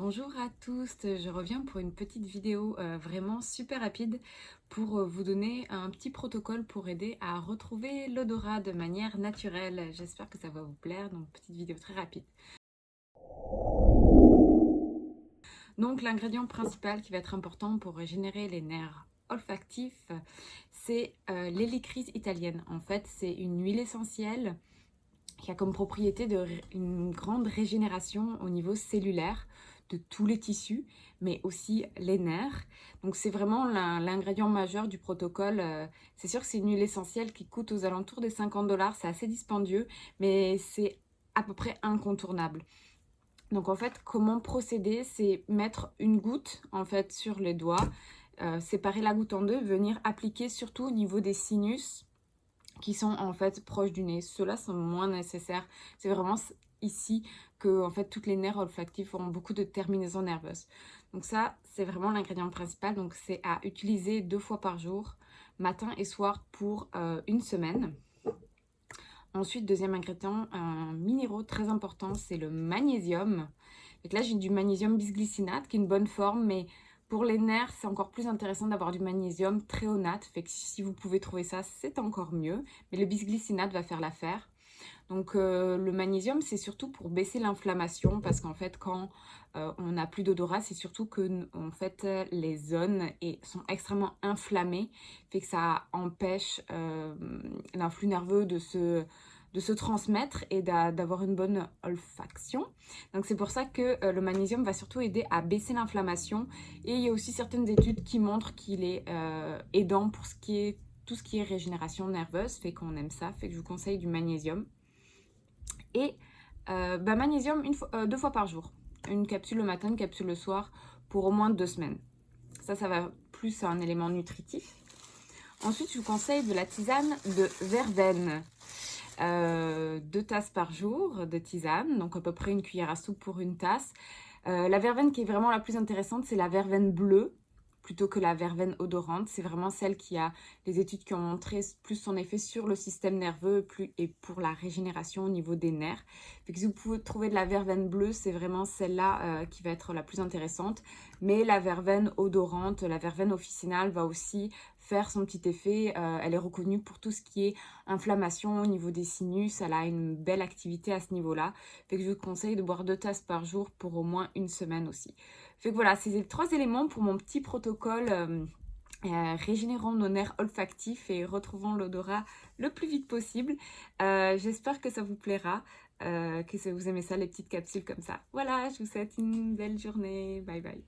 Bonjour à tous, je reviens pour une petite vidéo vraiment super rapide pour vous donner un petit protocole pour aider à retrouver l'odorat de manière naturelle. J'espère que ça va vous plaire, donc petite vidéo très rapide. Donc l'ingrédient principal qui va être important pour régénérer les nerfs olfactifs, c'est l'hélicryse italienne. En fait, c'est une huile essentielle qui a comme propriété une grande régénération au niveau cellulaire de tous les tissus, mais aussi les nerfs. Donc c'est vraiment l'ingrédient majeur du protocole. C'est sûr que c'est une huile essentielle qui coûte aux alentours des 50 $, c'est assez dispendieux, mais c'est à peu près incontournable. Donc en fait, comment procéder? C'est mettre une goutte en fait sur les doigts, séparer la goutte en deux, venir appliquer surtout au niveau des sinus qui sont en fait proches du nez. Ceux-là sont moins nécessaires. C'est vraiment ici que en fait toutes les nerfs olfactifs ont beaucoup de terminaisons nerveuses. Donc ça, c'est vraiment l'ingrédient principal. Donc c'est à utiliser 2 fois par jour, matin et soir pour une semaine. Ensuite, deuxième ingrédient, un minéraux très important, c'est le magnésium. Donc là, j'ai du magnésium bisglycinate qui est une bonne forme, mais pour les nerfs, c'est encore plus intéressant d'avoir du magnésium thréonate. Fait que si vous pouvez trouver ça, c'est encore mieux. Mais le bisglycinate va faire l'affaire. Donc le magnésium, c'est surtout pour baisser l'inflammation parce qu'en fait, quand on n'a plus d'odorat, c'est surtout que en fait, les zones sont extrêmement inflammées, fait que ça empêche l'influx nerveux de se transmettre et d'avoir une bonne olfaction. Donc c'est pour ça que le magnésium va surtout aider à baisser l'inflammation. Et il y a aussi certaines études qui montrent qu'il est aidant pour tout ce qui est régénération nerveuse, fait qu'on aime ça, fait que je vous conseille du magnésium. Et magnésium 2 fois par jour. Une capsule le matin, une capsule le soir pour au moins 2 semaines. Ça va plus à un élément nutritif. Ensuite, je vous conseille de la tisane de verveine. 2 tasses par jour de tisane, donc à peu près une cuillère à soupe pour une tasse. La verveine qui est vraiment la plus intéressante, c'est la verveine bleue plutôt que la verveine odorante. C'est vraiment celle qui a les études qui ont montré plus son effet sur le système nerveux et pour la régénération au niveau des nerfs. Fait que si vous pouvez trouver de la verveine bleue, c'est vraiment celle-là qui va être la plus intéressante. Mais la verveine odorante, la verveine officinale va aussi faire son petit effet. Elle est reconnue pour tout ce qui est inflammation au niveau des sinus. Elle a une belle activité à ce niveau-là. Fait que je vous conseille de boire 2 tasses par jour pour au moins une semaine aussi. Fait que voilà, c'est les 3 éléments pour mon petit protocole régénérant nos nerfs olfactifs et retrouvant l'odorat le plus vite possible. J'espère que ça vous plaira, que vous aimez ça, les petites capsules comme ça. Voilà, je vous souhaite une belle journée. Bye bye.